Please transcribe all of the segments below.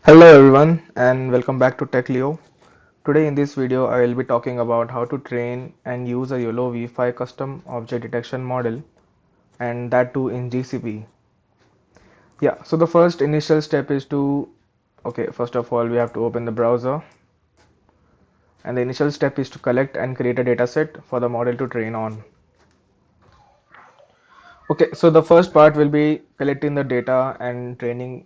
Hello everyone and welcome back to TechLeo. Today in this video I will be talking about how to train and use a YOLOv5 custom object detection model, and that too in GCP. Yeah, so the first initial step is first of all we have to open the browser, and the initial step is to collect and create a dataset for the model to train on. Okay, so the first part will be collecting the data and creating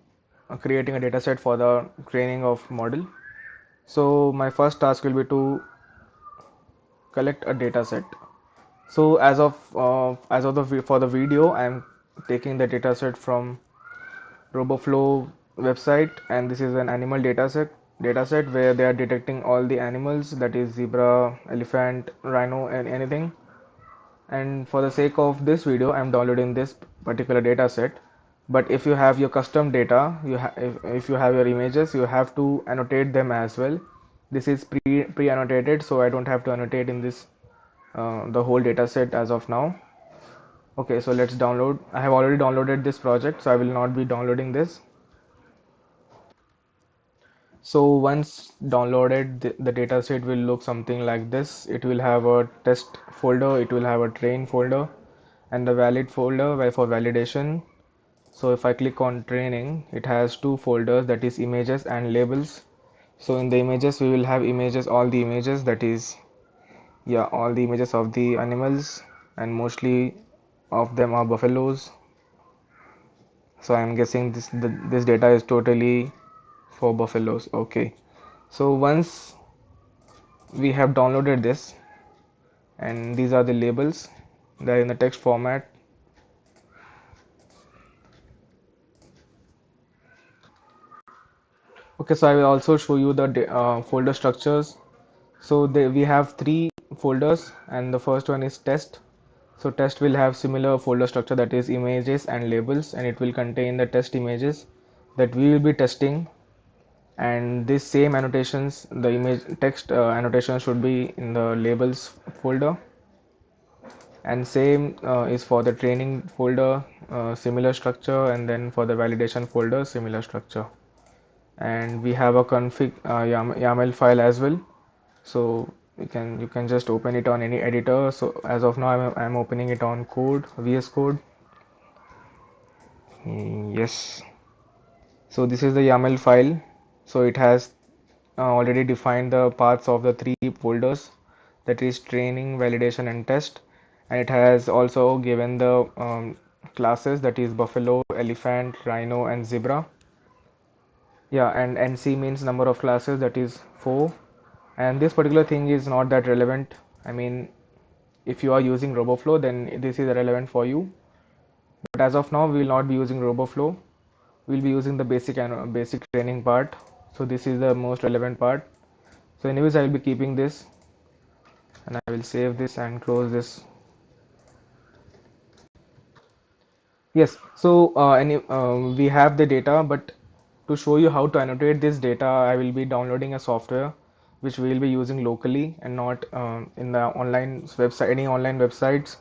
a dataset for the training of model. So my first task will be to collect a dataset. So for the video, I am taking the dataset from RoboFlow website, and this is an animal dataset where they are detecting all the animals, that is zebra, elephant, rhino, and anything. And for the sake of this video, I am downloading this particular dataset. But if you have your custom data, if you have your images, you have to annotate them as well. This is pre-annotated, so I don't have to annotate in this the whole dataset as of now. Okay, so let's download. I have already downloaded this project, so I will not be downloading this. So once downloaded, the dataset will look something like this. It will have a test folder, it will have a train folder, and the valid folder for validation. So if I click on training, it has two folders, that is images and labels. So in the images, we will have images, all the images, that is, yeah, all the images of the animals, and mostly of them are buffaloes. So I'm guessing this data is totally for buffaloes. Okay, so once we have downloaded this, and these are the labels, they're in the text format. Okay, so I will also show you the folder structures. So we have three folders, and the first one is test. So test will have similar folder structure, that is images and labels, and it will contain the test images that we will be testing. And this same annotations, the image text annotation should be in the labels folder, and same is for the training folder, similar structure, and then for the validation folder, similar structure. And we have a config YAML file as well, so you can just open it on any editor. So as of now I'm opening it on VS Code. Yes, so this is the YAML file. So it has already defined the paths of the three folders, that is training, validation, and test. And it has also given the classes, that is buffalo, elephant, rhino, and zebra. Yeah, and NC means number of classes, that is 4. And this particular thing is not that relevant. I mean, if you are using RoboFlow, then this is relevant for you. But as of now, we will not be using RoboFlow. We'll be using the basic training part. So this is the most relevant part. So anyways, I will be keeping this, and I will save this and close this. Yes, so we have the data, but to show you how to annotate this data, I will be downloading a software which we will be using locally and not in the any online websites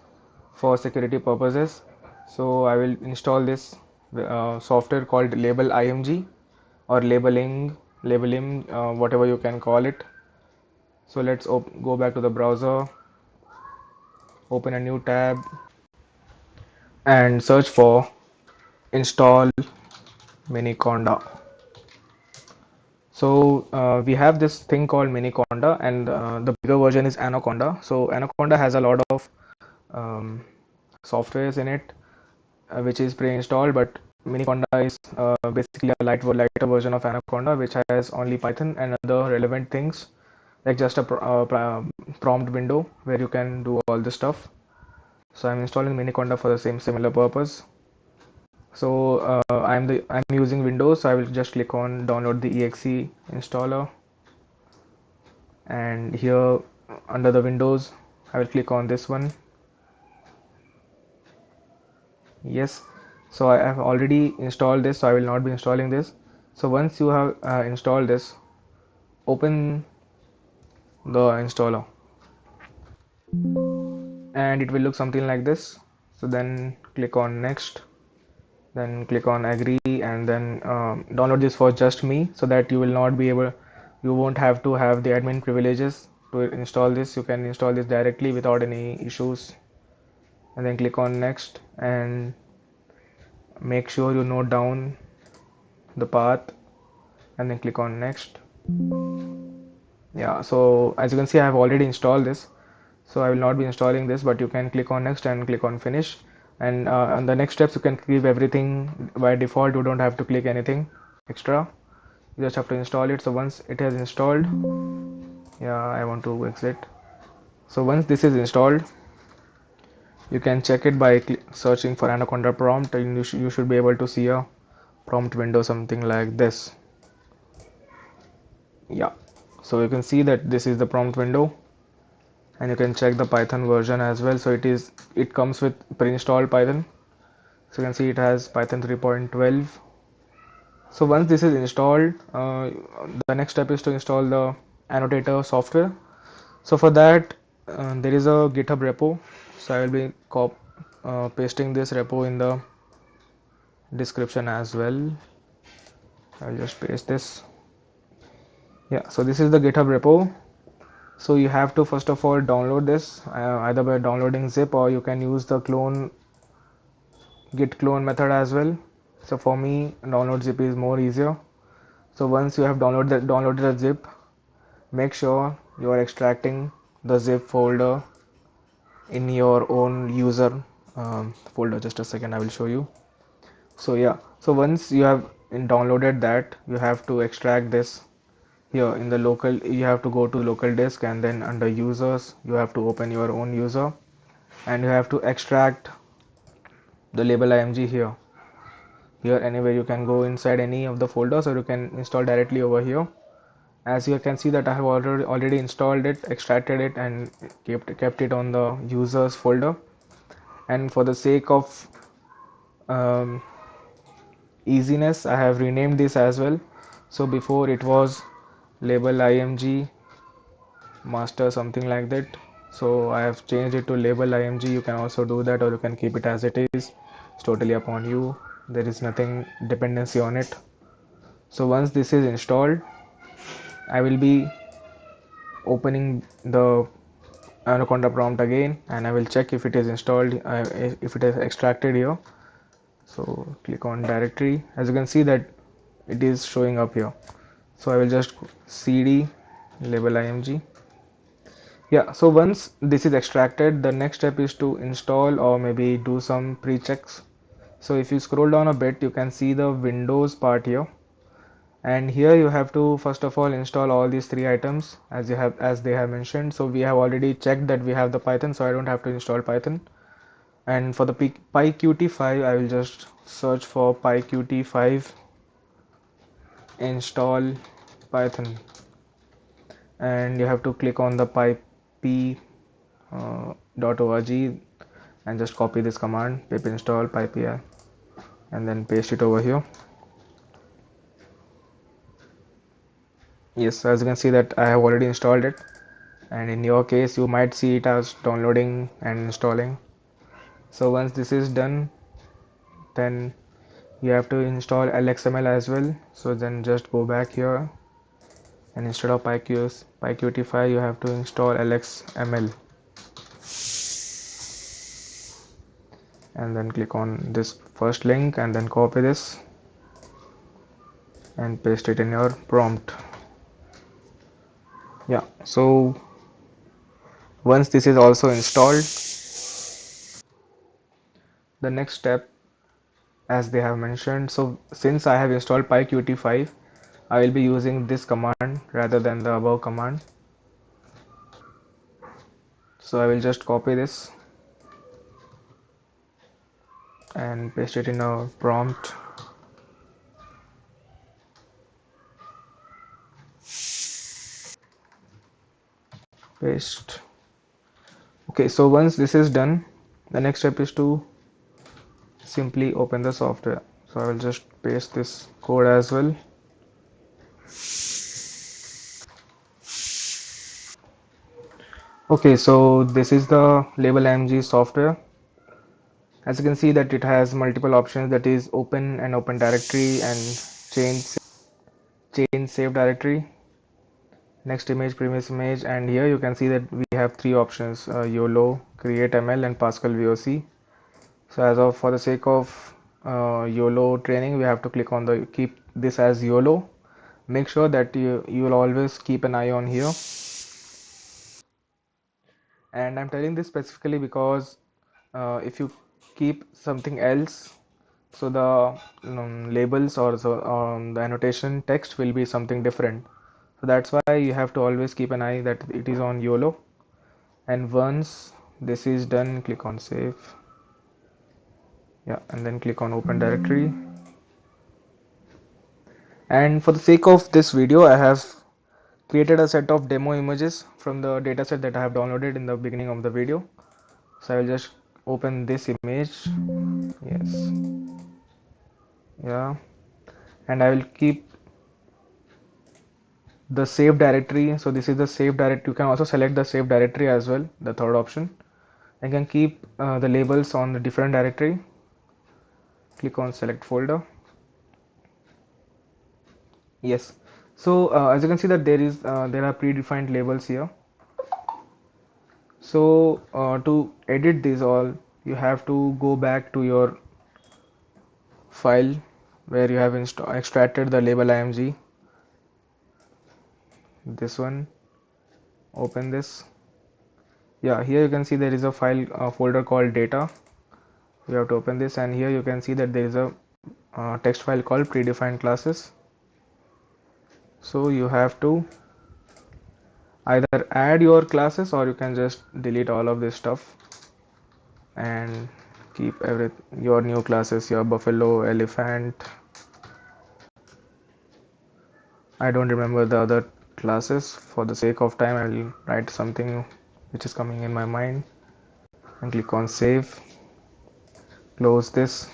for security purposes. So I will install this software called LabelImg or LabelImg, whatever you can call it. So let's go back to the browser, open a new tab, and search for install miniconda. So we have this thing called miniconda, and the bigger version is anaconda. So anaconda has a lot of um, softwares in it, which is pre-installed, but miniconda is basically a lighter version of anaconda, which has only Python and other relevant things, like just a prompt window where you can do all this stuff. So I'm installing miniconda for the similar purpose. So I'm using Windows, so I will just click on download the exe installer, and here under the Windows I will click on this one. Yes, so I have already installed this, so I will not be installing this. So once you have installed this, open the installer, and it will look something like this. So then click on next, then click on agree, and then download this for just me, so that you won't have to have the admin privileges to install this. You can install this directly without any issues. And then click on next, and make sure you note down the path, and then click on next. Yeah, so as you can see, I have already installed this, so I will not be installing this, but you can click on next and click on finish. And on the next steps, you can keep everything by default. You don't have to click anything extra. You just have to install it. So once it has installed, yeah, I want to exit. So once this is installed, you can check it by searching for Anaconda prompt, and you should be able to see a prompt window, something like this. Yeah, so you can see that this is the prompt window, and you can check the Python version as well. So it comes with pre-installed Python. So you can see it has Python 3.12. So once this is installed, the next step is to install the annotator software. So for that, there is a GitHub repo. So I will be pasting this repo in the description as well. I'll just paste this. Yeah, so this is the GitHub repo. So you have to first of all download this either by downloading zip, or you can use the git clone method as well. So for me, download zip is more easier. So once you have downloaded the zip, make sure you are extracting the zip folder in your own user folder. Just a second, I will show you. So yeah, so once you have downloaded that, you have to extract this here in the local. You have to go to local disk, and then under users you have to open your own user, and you have to extract the LabelImg here. Anywhere you can go inside any of the folders, or you can install directly over here. As you can see that I have already installed it, extracted it, and kept it on the users folder. And for the sake of um, easiness, I have renamed this as well. So before it was LabelImg master, something like that. So I have changed it to LabelImg. You can also do that, or you can keep it as it is. It's totally upon you. There is nothing dependency on it. So once this is installed, I will be opening the Anaconda prompt again, and I will check if it is installed, if it is extracted here. So click on directory. As you can see that it is showing up here. So I will just cd LabelImg. Yeah, so once this is extracted, the next step is to install, or maybe do some pre-checks. So if you scroll down a bit, you can see the Windows part here, and here you have to first of all install all these three items as they have mentioned. So we have already checked that we have the Python, so I don't have to install Python. And for the PyQt5, I will just search for PyQt5 install Python, and you have to click on the pyp.org and just copy this command, pip install pypi, and then paste it over here. Yes, as you can see that I have already installed it, and in your case you might see it as downloading and installing. So once this is done, then you have to install LXML as well. So then just go back here, and instead of PyQt5, you have to install LXML, and then click on this first link, and then copy this and paste it in your prompt. Yeah, so once this is also installed, the next step, as they have mentioned, so since I have installed PyQt5, I will be using this command rather than the above command. So I will just copy this and paste it in a prompt. Paste. Okay, so once this is done, the next step is to simply open the software. So I will just paste this code as well. Okay, so this is the LabelImg software. As you can see that it has multiple options, that is open and open directory and change save directory, next image, previous image, and here you can see that we have three options, YOLO, create ML, and Pascal VOC. So as of for the sake of YOLO training, we have to click on the keep this as YOLO. Make sure that you will always keep an eye on here. And I'm telling this specifically because if you keep something else, so the labels or the annotation text will be something different. So that's why you have to always keep an eye that it is on YOLO. And once this is done, click on save. Yeah, and then click on open directory. And for the sake of this video, I have created a set of demo images from the dataset that I have downloaded in the beginning of the video. So I will just open this image. Yes. Yeah. And I will keep the save directory. So this is the save directory. You can also select the save directory as well, the third option. I can keep the labels on the different directory. Click on select folder. Yes. So as you can see that there are predefined labels here. So to edit these all, you have to go back to your file where you have extracted the LabelImg. This one, open this. Yeah, here you can see there is a file folder called data. You have to open this, and here you can see that there is a text file called predefined classes. So you have to either add your classes or you can just delete all of this stuff and keep your new classes, your buffalo, elephant. I don't remember the other classes. For the sake of time, I will write something which is coming in my mind and click on save. Close this.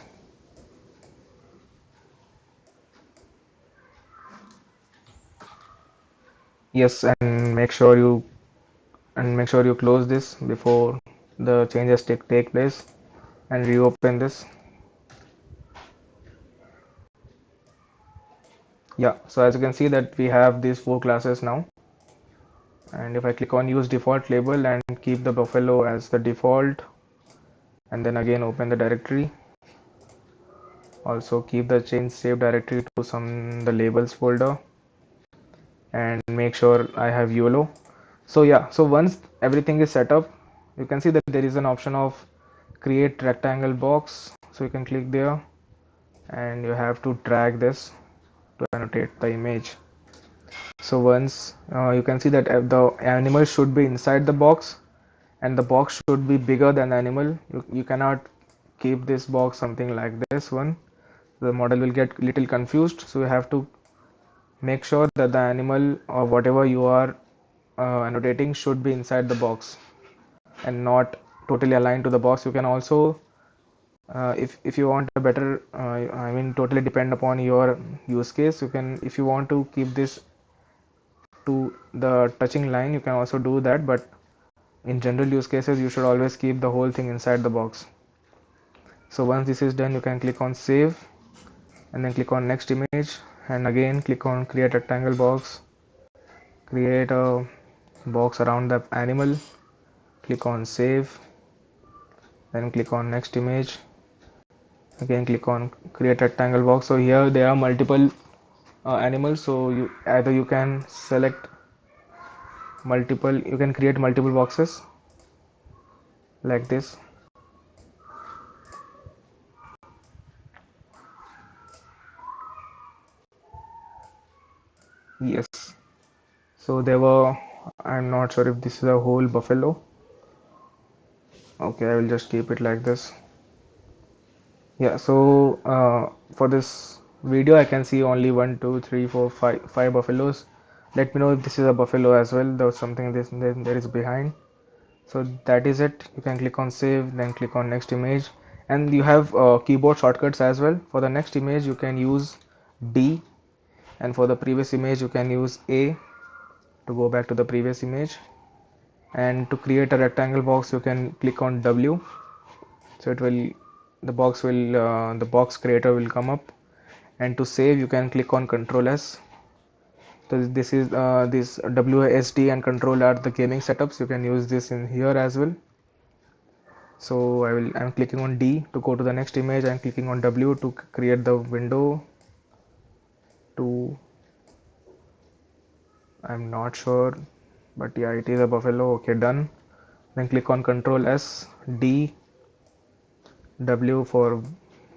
Yes, and make sure you close this before the changes take place, and reopen this. Yeah, so as you can see that we have these four classes now, and if I click on use default label and keep the buffalo as the default, and then again open the directory, also keep the change save directory to the labels folder, and make sure I have YOLO. So yeah, so once everything is set up, you can see that there is an option of create rectangle box. So you can click there, and you have to drag this to annotate the image. So once you can see that the animal should be inside the box, and the box should be bigger than the animal. You cannot keep this box something like this one. The model will get little confused. So you have to make sure that the animal or whatever you are annotating should be inside the box and not totally aligned to the box. You can also if you want a better I mean totally depend upon your use case, you can, if you want to keep this to the touching line, you can also do that, but in general use cases you should always keep the whole thing inside the box. So once this is done, you can click on save and then click on next image, and again click on create rectangle box, create a box around the animal, click on save, then click on next image, again click on create rectangle box. So here there are multiple animals, so you can select multiple, you can create multiple boxes like this. Yes, so there were, I'm not sure if this is a whole buffalo. Okay, I will just keep it like this. Yeah, so for this video I can see only 1 2 3 4 5 buffaloes. Let me know if this is a buffalo as well. There was something there is behind. So that is it. You can click on save, then click on next image, and you have keyboard shortcuts as well. For the next image you can use D, and for the previous image you can use A to go back to the previous image, and to create a rectangle box you can click on W, so it will the box creator will come up, and to save you can click on Control S. So this is this WASD and Control are the gaming setups. You can use this in here as well. So I'm clicking on D to go to the next image. I'm clicking on W to create the window. To I'm not sure, but yeah, it is a buffalo. Okay, done. Then click on Control S, D, W for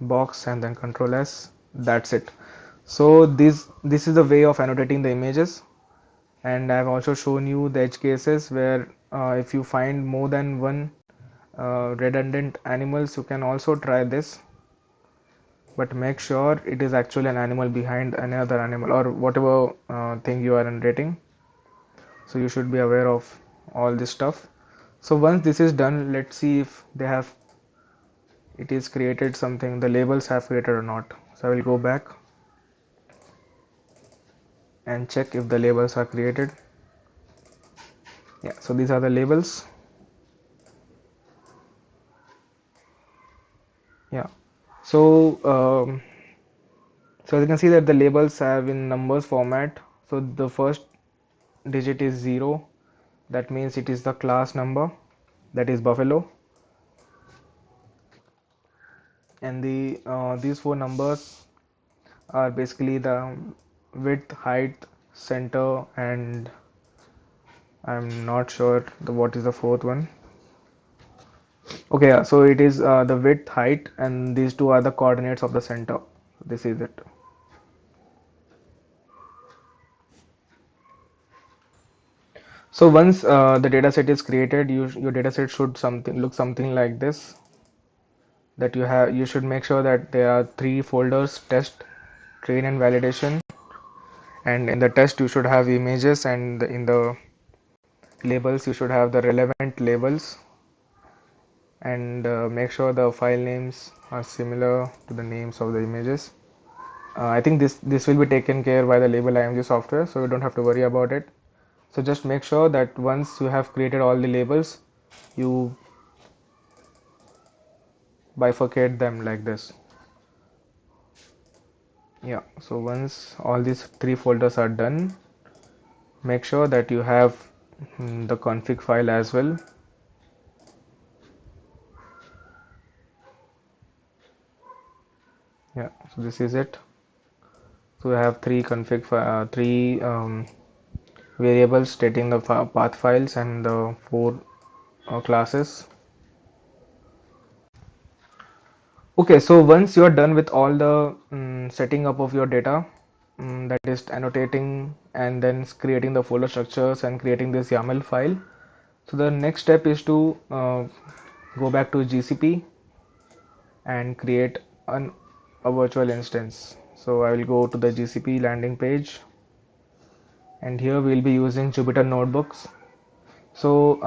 box, and then Control S. That's it. So this is the way of annotating the images, and I've also shown you the edge cases where if you find more than one redundant animals, you can also try this, but make sure it is actually an animal behind another animal or whatever thing you are annotating. So you should be aware of all this stuff. So once this is done, let's see if it is created something, the labels have created or not. So I will go back and check if the labels are created. Yeah, so these are the labels. Yeah, so so you can see that the labels have in numbers format. So the first digit is 0, that means it is the class number, that is buffalo, and these four numbers are basically the width, height, center, and I'm not sure what is the fourth one. Okay, yeah, so it is the width, height, and these two are the coordinates of the center. This is it. So once the dataset is created, your dataset should look something like this. That you should make sure that there are three folders: test, train, and validation. And in the test, you should have images, and in the labels, you should have the relevant labels. And make sure the file names are similar to the names of the images. I think this will be taken care by the LabelImg software, so you don't have to worry about it. So just make sure that once you have created all the labels, you bifurcate them like this. Yeah, so once all these three folders are done, make sure that you have the config file as well. Yeah, so this is it. So we have three variables stating the path files and the four classes. Okay, so once you are done with all the setting up of your data, that is annotating and then creating the folder structures and creating this YAML file. So the next step is to go back to GCP and create a virtual instance. So I will go to the GCP landing page, and here we will be using Jupyter notebooks. So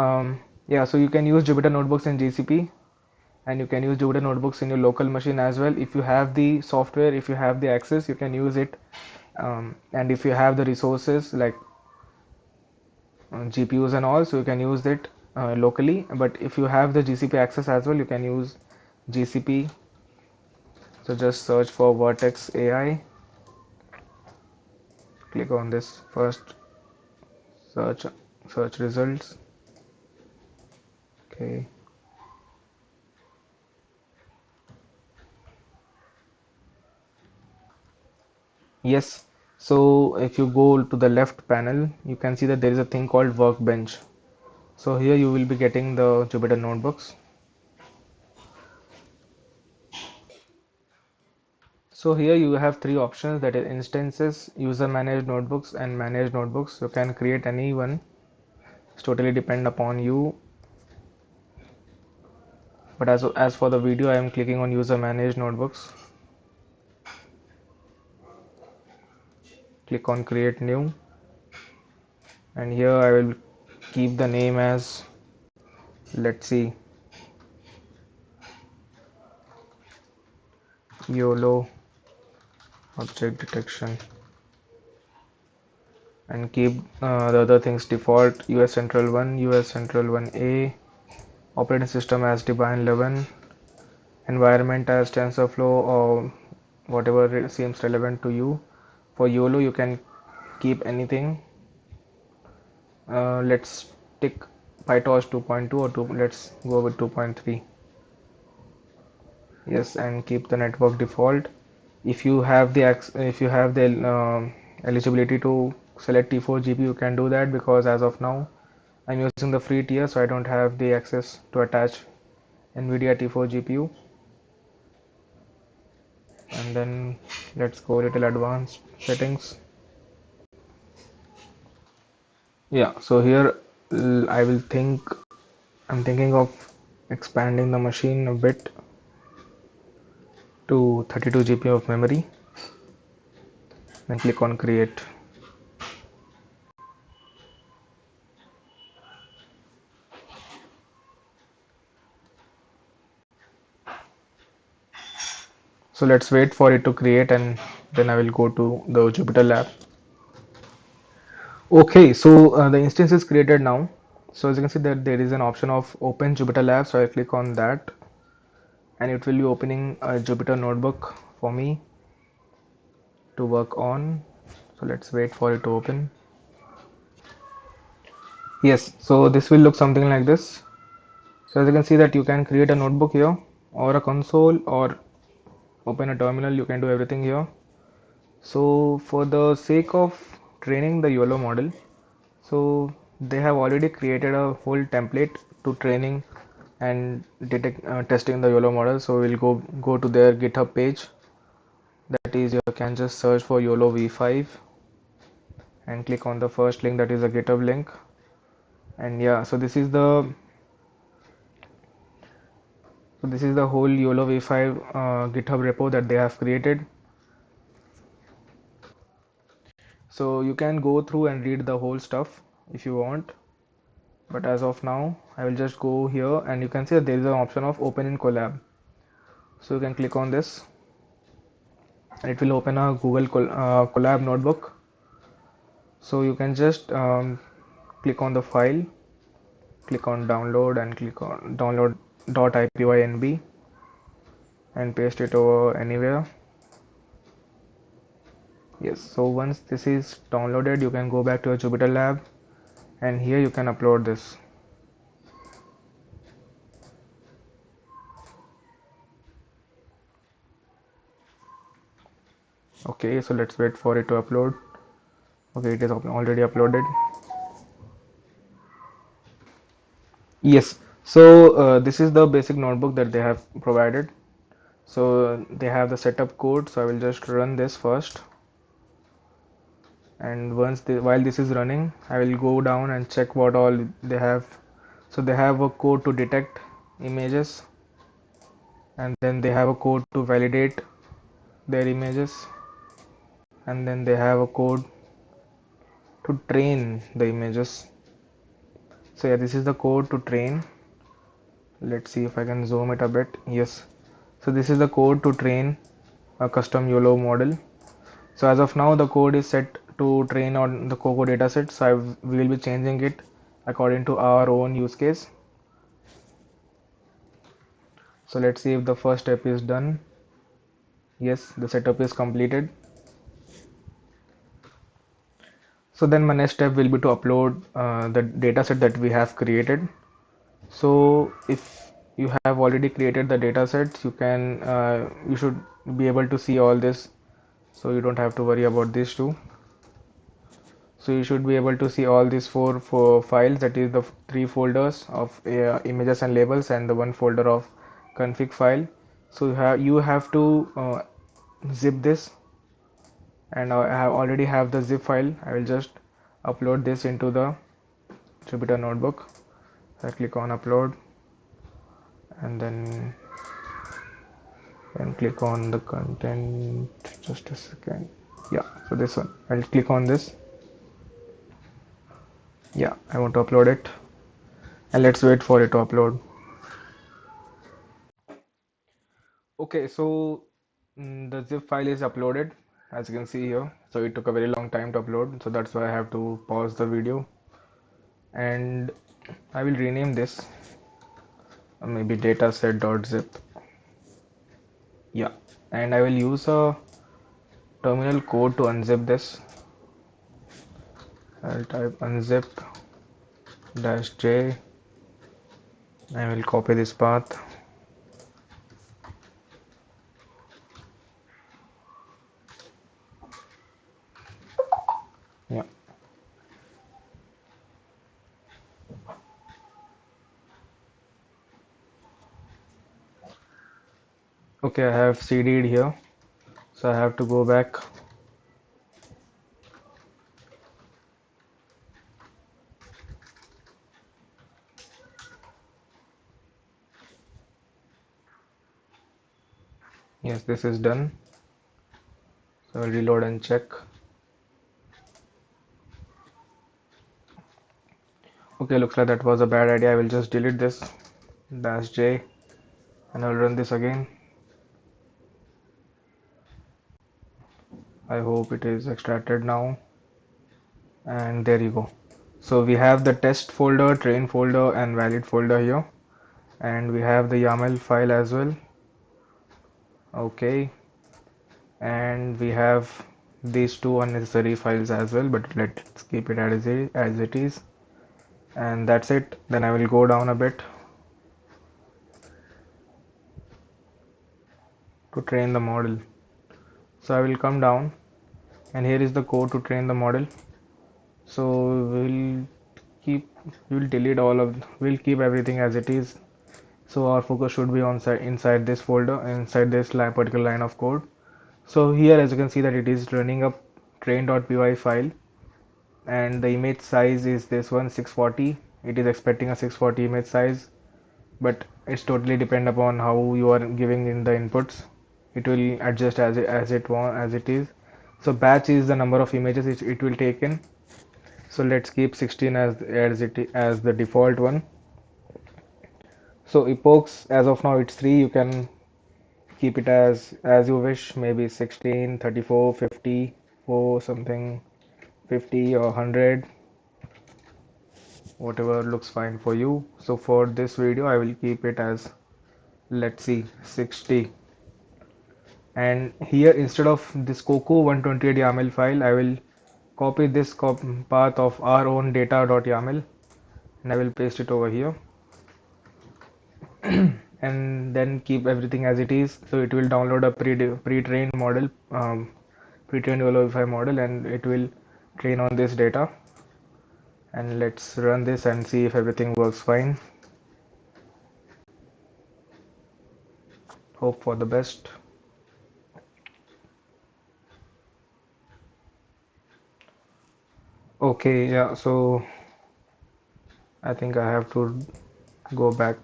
yeah, so you can use Jupyter notebooks in GCP, and you can use Jupyter notebooks in your local machine as well. If you have the software, if you have the access, you can use it. And if you have the resources like GPUs and all, so you can use it locally. But if you have the GCP access as well, you can use GCP. So just search for Vertex AI. Click on this first search results. Okay. Yes. So if you go to the left panel, you can see that there is a thing called Workbench. So here you will be getting the Jupyter notebooks. So here you have three options, that is instances, user managed notebooks, and managed notebooks. You can create any one. It's totally depend upon you. But as for the video, I am clicking on user managed notebooks. Click on create new, and here I will keep the name as, let's see, YOLO object detection, and keep the other things default: US Central 1, US Central 1A, operating system as Debian 11, environment as TensorFlow or whatever seems relevant to you. For YOLO, you can keep anything. Let's tick PyTorch 2.2 or 2, let's go with 2.3. Yes, and keep the network default. If you have the eligibility to select T4 GPU, you can do that, because as of now I'm using the free tier, so I don't have the access to attach NVIDIA T4 GPU. And then let's go little advanced settings. Yeah, so here I'm thinking of expanding the machine a bit to 32 GB of memory. Then click on create. So let's wait for it to create, and then I will go to the Jupyter lab. Okay, so the instance is created now. So as you can see that there is an option of open Jupyter lab. So I click on that, and it will be opening a Jupyter notebook for me to work on. So let's wait for it to open. Yes, so this will look something like this. So as you can see that you can create a notebook here, or a console, or open a terminal. You can do everything here. So for the sake of training the YOLO model, so they have already created a whole template to training and testing the YOLO model. So we'll go to their GitHub page. That is, you can just search for YOLOv5 and click on the first link, that is a GitHub link. And yeah, so this is the whole YOLOv5 GitHub repo that they have created. So you can go through and read the whole stuff if you want, but as of now I will just go here, and you can see that there is an option of open in collab. So you can click on this, and it will open a Google collab notebook. So you can just click on the file, click on download, and click on download.ipynb and paste it over anywhere. Yes, so once this is downloaded, you can go back to your Jupyter lab, and here you can upload this. Okay, so let's wait for it to upload. Okay, it is already uploaded. Yes, so this is the basic notebook that they have provided. So they have the setup code, so I will just run this first, and while this is running, I will go down and check what all they have. So they have a code to detect images, and then they have a code to validate their images, and then they have a code to train the images. So yeah, this is the code to train. Let's see if I can zoom it a bit. Yes, so this is the code to train a custom YOLO model. So as of now, the code is set to train on the Coco dataset. So we will be changing it according to our own use case. So let's see if the first step is done. Yes, the setup is completed. So then my next step will be to upload the dataset that we have created. So if you have already created the datasets, you should be able to see all this. So you don't have to worry about this too. So you should be able to see all these four files, that is the three folders of images and labels, and the one folder of config file. So you have to zip this, and I already have the zip file. I will just upload this into the Jupyter notebook. So I click on upload, and then click on the content. Just a second. Yeah, so this one, I'll click on this. Yeah, I want to upload it, and let's wait for it to upload. Okay, so the zip file is uploaded, as you can see here. So it took a very long time to upload, so that's why I have to pause the video, and I will rename this maybe dataset.zip. Yeah, and I will use a terminal code to unzip this. I'll type unzip -j. I will copy this path. Yeah. Okay, I have CD'd here, so I have to go back. Yes, this is done. So I'll reload and check. Okay, looks like that was a bad idea. I will just delete this -j and I'll run this again. I hope it is extracted now. And there you go. So we have the test folder, train folder, and valid folder here. And we have the YAML file as well. Okay. And we have these two unnecessary files as well, but let's keep it as it is. And that's it. Then I will go down a bit to train the model. So I will come down, and here is the code to train the model. So keep we'll delete we'll keep everything as it is. So our focus should be on inside this folder, inside this particular line of code. So here, as you can see, that it is running a train.py file, and the image size is this one, 640. It is expecting a 640 image size, but it's totally depend upon how you are giving in the inputs. It will adjust as it is. So batch is the number of images it will take in. So let's keep 16 as the default one. So epochs, as of now it's 3. You can keep it as you wish, maybe 16, 34, 50, 4 something, 50 or 100, whatever looks fine for you. So for this video I will keep it as, let's see, 60. And here, instead of this Coco 128 YAML file, I will copy this path of our own data.yaml, and I will paste it over here. And then keep everything as it is. So it will download a pre-trained model, pre-trained YOLOv5 model, and it will train on this data. And let's run this and see if everything works fine. Hope for the best. Okay, yeah, so I think I have to go back.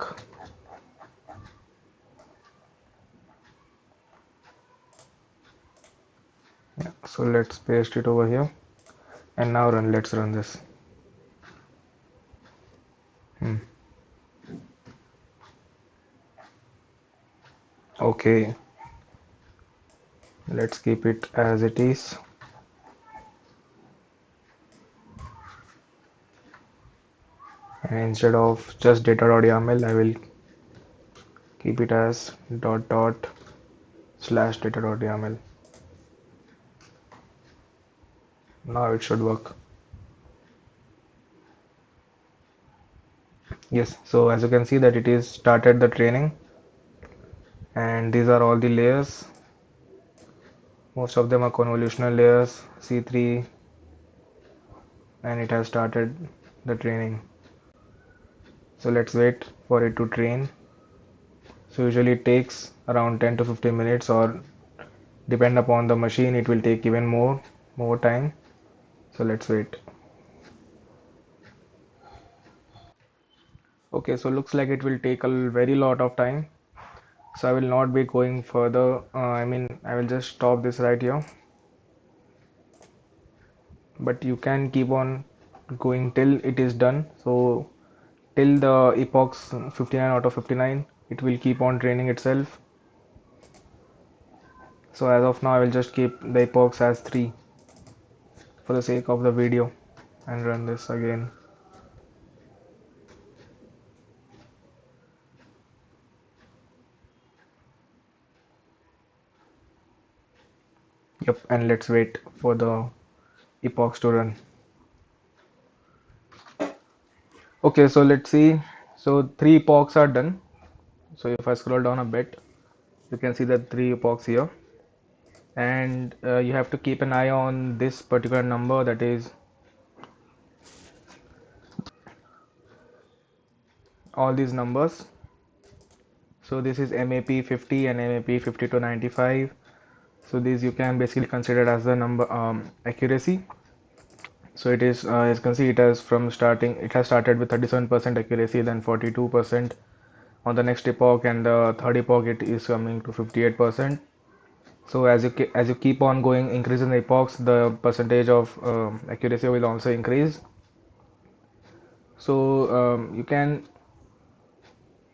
Yeah, so let's paste it over here, and now let's run this. Okay, let's keep it as it is. And instead of just data.yaml, I will keep it as /data.yaml. Now it should work. Yes, so as you can see that it is started the training, and these are all the layers. Most of them are convolutional layers, C3, and it has started the training. So let's wait for it to train. So usually it takes around 10 to 15 minutes, or depend upon the machine, it will take even more time. So let's wait. Okay, so looks like it will take a very lot of time. So I will not be going further. I will just stop this right here. But you can keep on going till it is done. So till the epochs 59 out of 59, it will keep on training itself. So as of now, I will just keep the epochs as 3 for the sake of the video, and run this again. Yep, and let's wait for the epochs to run. Okay, so let's see. So three epochs are done. So if I scroll down a bit, you can see the three epochs here. And you have to keep an eye on this particular number, that is all these numbers. So this is MAP 50 and MAP 50 to 95. So these you can basically consider as the number accuracy. So it is, as you can see, it has started with 37% accuracy, then 42% on the next epoch, and the third epoch it is coming to 58%. So as you keep on going, increasing the epochs, the percentage of accuracy will also increase. So you can,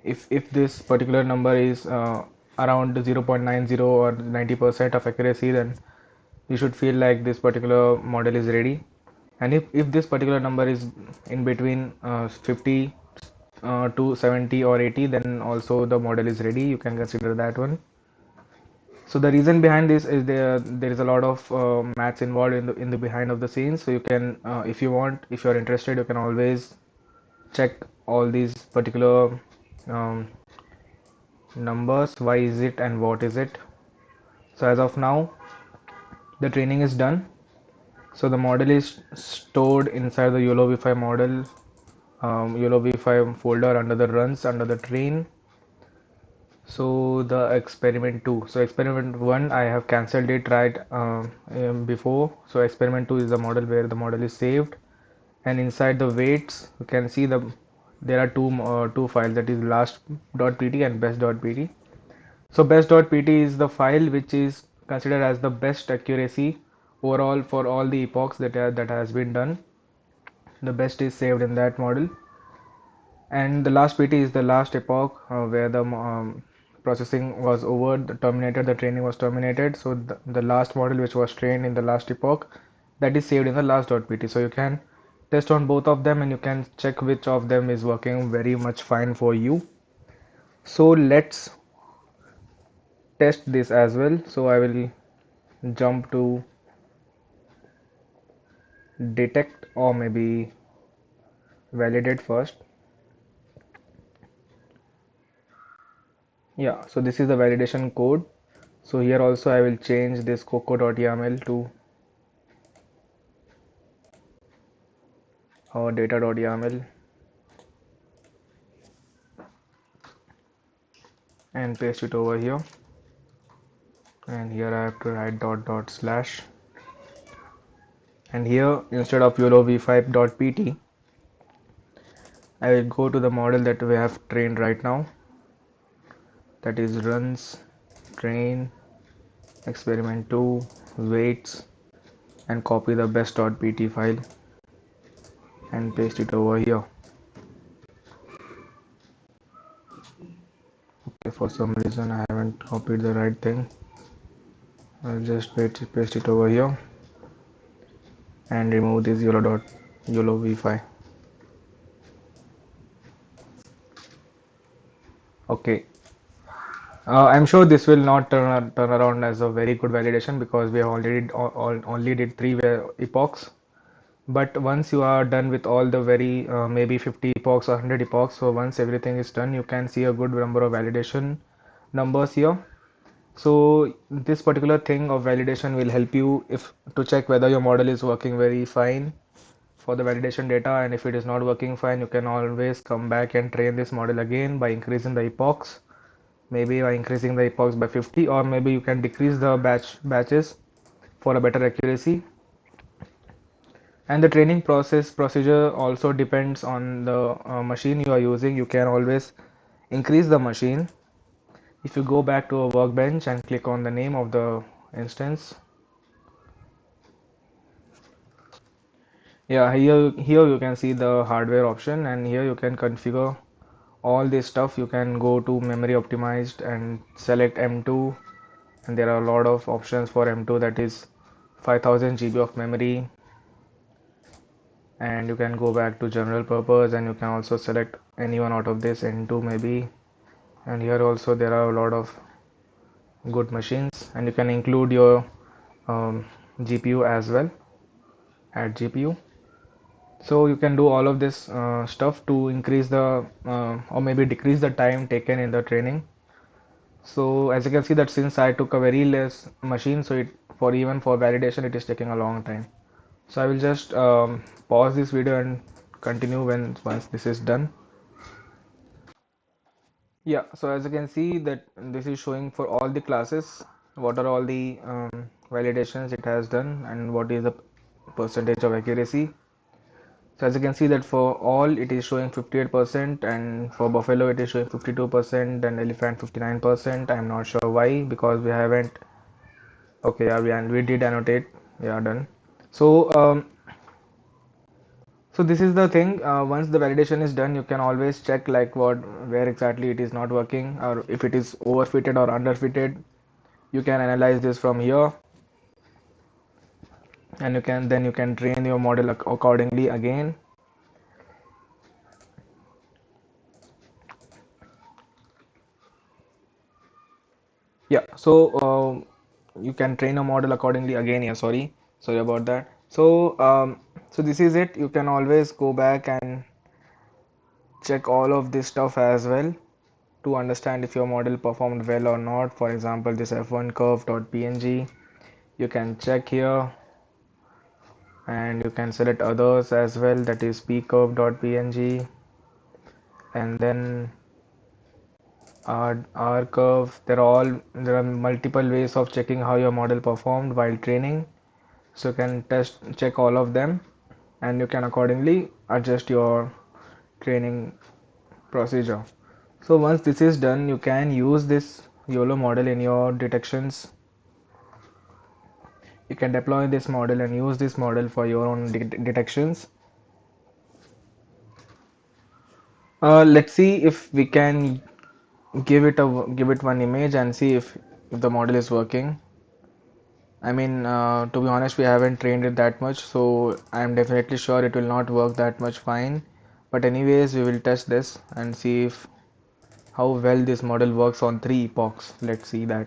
if this particular number is around 0.90 or 90% of accuracy, then you should feel like this particular model is ready. And if this particular number is in between 50 to 70 or 80, then also the model is ready. You can consider that one. So the reason behind this is there is a lot of maths involved in the behind of the scenes. So you can, if you want, if you're interested, you can always check all these particular um, numbers. Why is it and what is it? So as of now, the training is done. So the model is stored inside the YOLOv5 model, YOLOv5 folder under the runs, under the train. So the experiment 2. So experiment 1, I have cancelled it right before. So experiment 2 is the model where the model is saved. And inside the weights, you can see there are two files, that is last.pt and best.pt. So best.pt is the file which is considered as the best accuracy overall for all the epochs that has been done. The best is saved in that model. And the last PT is the last epoch where the processing was over, the training was terminated. So the last model which was trained in the last epoch, that is saved in the last.pt. So you can test on both of them and you can check which of them is working very much fine for you. So let's test this as well. So I will jump to detect, or maybe validate first. Yeah, so this is the validation code. So here also I will change this coco.yaml to our data.yaml and paste it over here. And here I have to write dot slash. And here, instead of YOLOv5.pt, I will go to the model that we have trained right now. That is runs, train, experiment 2, weights, and copy the best.pt file and paste it over here. Okay, for some reason I haven't copied the right thing. I'll just paste it over here and remove this YOLOv5. Okay, I'm sure this will not turn around as a very good validation because we have already only did three epochs. But once you are done with all the very maybe 50 epochs or 100 epochs, so once everything is done, you can see a good number of validation numbers here. So this particular thing of validation will help you if to check whether your model is working very fine for the validation data, and if it is not working fine, you can always come back and train this model again by increasing the epochs, maybe by increasing the epochs by 50, or maybe you can decrease the batches for a better accuracy. And the training procedure also depends on the machine you are using. You can always increase the machine. If you go back to a workbench and click on the name of the instance, yeah, here you can see the hardware option, and here you can configure all this stuff. You can go to memory optimized and select M2, and there are a lot of options for M2, that is 5000 GB of memory. And you can go back to general purpose and you can also select any one out of this, N2 maybe. And here also there are a lot of good machines, and you can include your GPU as well, add GPU. So you can do all of this stuff to increase the or maybe decrease the time taken in the training. So as you can see that since I took a very less machine, so it for even for validation it is taking a long time. So I will just pause this video and continue once this is done. Yeah, so as you can see that this is showing for all the classes what are all the validations it has done and what is the percentage of accuracy. So as you can see that for all it is showing 58% and for buffalo it is showing 52% and elephant 59%. I'm not sure why because we haven't. Okay, yeah, we did annotate. Yeah, done. So so this is the thing. Once the validation is done, you can always check like where exactly it is not working or if it is overfitted or underfitted. You can analyze this from here, and you can train your model accordingly again. Yeah, so you can train a model accordingly again. Yeah, sorry about that. So this is it. You can always go back and check all of this stuff as well to understand if your model performed well or not. For example, this f1 curve.png, you can check here and you can select others as well, that is pcurve.png, and then R curve. There are multiple ways of checking how your model performed while training. So you can check all of them and you can accordingly adjust your training procedure. So once this is done, you can use this YOLO model in your detections. You can deploy this model and use this model for your own detections. Let's see if we can give it one image and see if the model is working. I mean, to be honest, we haven't trained it that much, so I'm definitely sure it will not work that much fine. But anyways, we will test this and see if how well this model works on 3 epochs. Let's see that.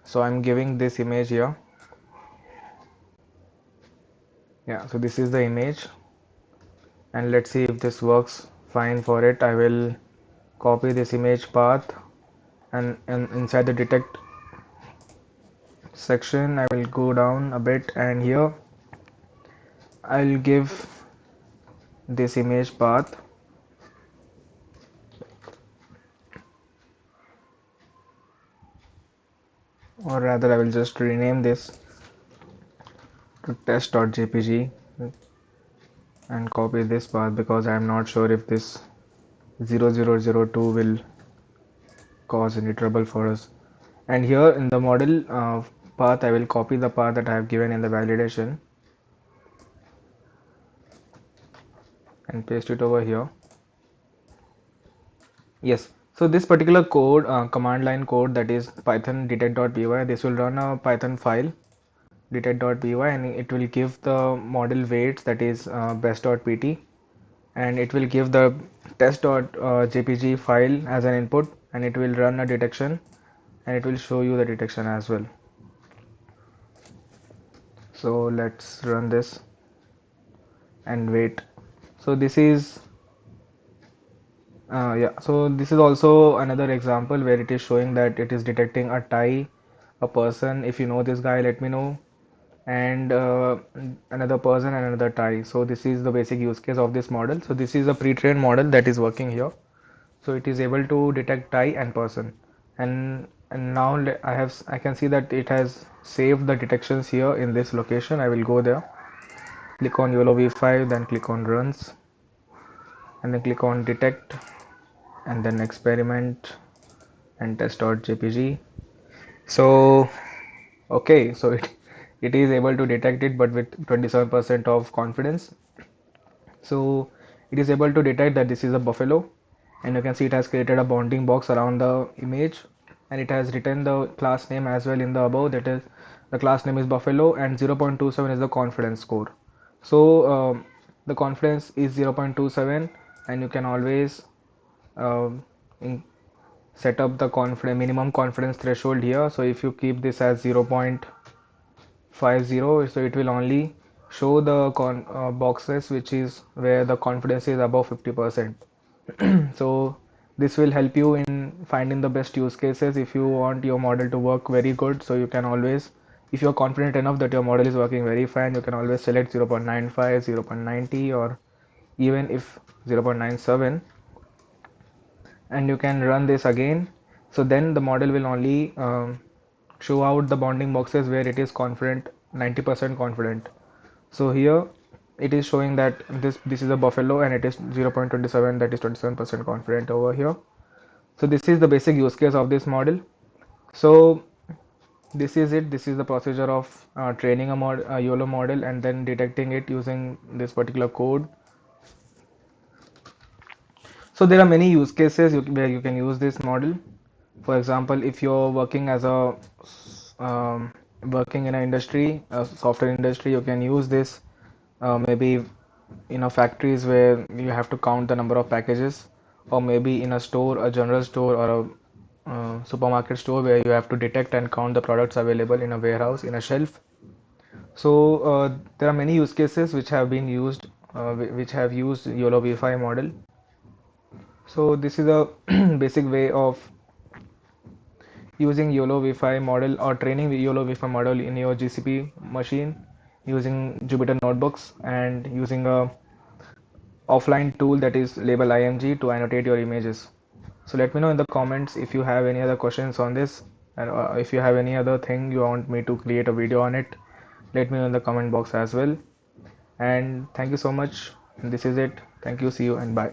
So I'm giving this image here. Yeah, so this is the image, and let's see if this works fine for it. I will copy this image path and inside the detect section I will go down a bit, and here I'll give this image path, or rather I will just rename this to test.jpg and copy this path because I'm not sure if this 0002 will cause any trouble for us. And here in the model path I will copy the path that I have given in the validation and paste it over here. Yes, so this particular code, command line code, that is python detect.py, this will run a Python file detect.py and it will give the model weights, that is best.pt, and it will give the test.jpg file as an input, and it will run a detection and it will show you the detection as well. So let's run this and wait. So this is yeah, so this is also another example where it is showing that it is detecting a tie, a person. If you know this guy, let me know. And another person and another tie. So this is the basic use case of this model. So this is a pre-trained model that is working here. So it is able to detect tie and person. And now I can see that it has saved the detections here in this location. I will go there, click on YOLOv5, then click on runs, and then click on detect, and then experiment and test.jpg. So okay, so it is able to detect it, but with 27% of confidence. So it is able to detect that this is a buffalo, and you can see it has created a bounding box around the image, and it has written the class name as well in the above, that is the class name is buffalo, and 0.27 is the confidence score. So the confidence is 0.27, and you can always um, set up the minimum confidence threshold here. So if you keep this as 0.5 50, so it will only show the boxes which is where the confidence is above 50%. So this will help you in finding the best use cases if you want your model to work very good. So you can always, if you're confident enough that your model is working very fine, you can always select 0.95, 0.90, or even if 0.97, and you can run this again. So then the model will only show out the bounding boxes where it is confident, 90% confident. So here it is showing that this is a buffalo and it is 0.27, that is 27% confident over here. So this is the basic use case of this model. So this is it. This is the procedure of training a YOLO model and then detecting it using this particular code. So there are many use cases where you can use this model. For example, if you're working as a working in an industry, a software industry, you can use this maybe in a factories where you have to count the number of packages, or maybe in a store, a general store, or a supermarket store where you have to detect and count the products available in a warehouse, in a shelf. So there are many use cases which have been used, which have used YOLOv5 model. So this is a basic way of using YOLOv5 model or training the YOLOv5 model in your GCP machine using Jupyter notebooks and using a offline tool that is LabelImg to annotate your images. So let me know in the comments if you have any other questions on this, and if you have any other thing you want me to create a video on it, let me know in the comment box as well. And thank you so much. This is it. Thank you. See you and bye.